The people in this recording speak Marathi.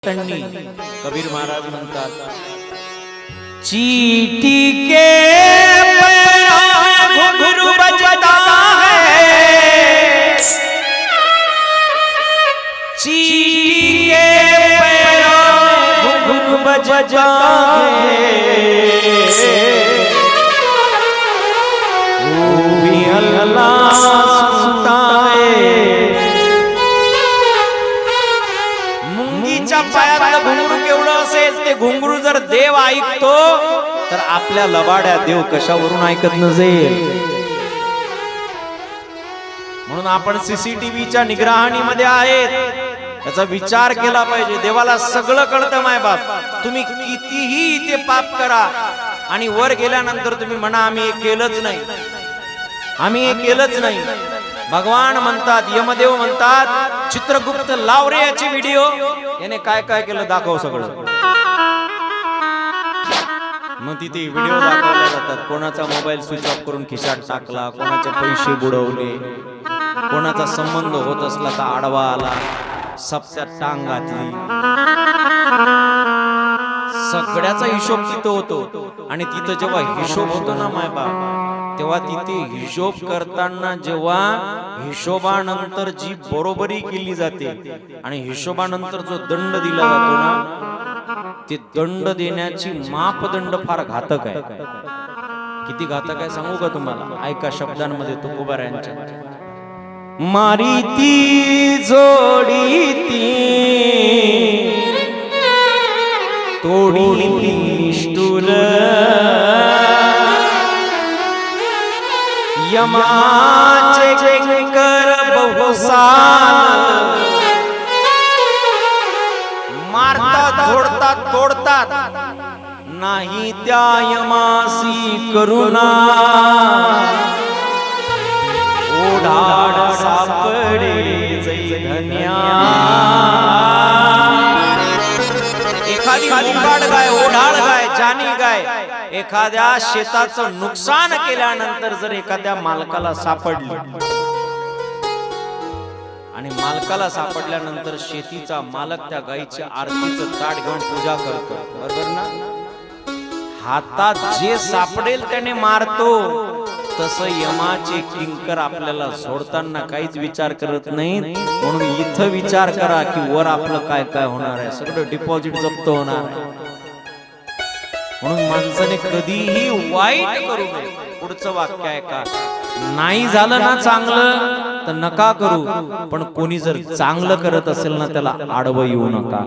कबीर महाराज म्हणतात, चीटी के घुंघरू बजता है, चीटी के घुंघरू बजता है, वो भी अल्लाह सुनता है। मुंगीच्या पायातलं घुंगरू केवढं असेल, ते घुंगरू जर देव ऐकतो तर आपल्या लबाड्या देव कशावरून ऐकत नसेल। म्हणून आपण सीसीटीव्हीच्या निगराणीमध्ये आहेत, त्याचा विचार केला पाहिजे। देवाला सगळं कळतं माय बाप, तुम्ही कितीही ते पाप करा आणि वर गेल्यानंतर तुम्ही म्हणा आम्ही हे केलंच नाही, आम्ही हे केलंच नाही। भगवान म्हणतात, यमदेव म्हणतात, चित्रगुप्त लाव रे याची व्हिडिओ, याने काय काय केलं दाखव सगळं। मग तिथे व्हिडिओ दाखवले जातात, कोणाचा मोबाईल स्विच ऑफ करून खिशात टाकला, कोणाचे पैसे बुडवले, कोणाचा संबंध होत असला तर आडवा आला, सप्त्यात टांग घातली, सगळ्याचा हिशोब तिथं होतो। आणि तिथं जेव्हा हिशोब होतो ना माय बाप, तेव्हा तिथे हिशोब करताना जेव्हा हिशोबानंतर जी बरोबरी केली जाते आणि हिशोबानंतर जो दंड दिला जातो ना, ते दंड देण्याची मापदंड फार घातक आहे। किती घातक आहे सांगू का तुम्हाला? ऐका शब्दांमध्ये तुकोबारायांच्या, मारी ती जोडी ती तोडी ती निष्ठुर, यमाचे किंकर बहुसाल, मारतात झोडतात तोडतात, नाही त्या यमासी करुणा, ओढाड सापडे जै धन्या। एखादी ओढाड गाय, ओढाड गाय, जानी गाय एखाद्या शेताचं नुकसान केल्यानंतर जर एखाद्या मालकाला सापडली आणि मालकाला सापडल्यानंतर शेतीचा मालक त्या गायीच्या आरतीचं ताट घेऊन पूजा करतो, बरोबर ना? हातात जे सापडेल त्याने मारतो, तसं यमाचे किंकर आपल्याला सोडताना काहीच विचार करत नाहीत। म्हणून इथं विचार करा की वर आपलं काय काय होणार आहे, सगळं डिपॉझिट जप्त होणार आहे। म्हणून माणसाने कधीही वाईट करू नये। पुढचं वाक्य आहे का, नाही झालं ना चांगलं तर नका करू, पण कोणी जर चांगलं करत असेल ना त्याला आडवं येऊ नका।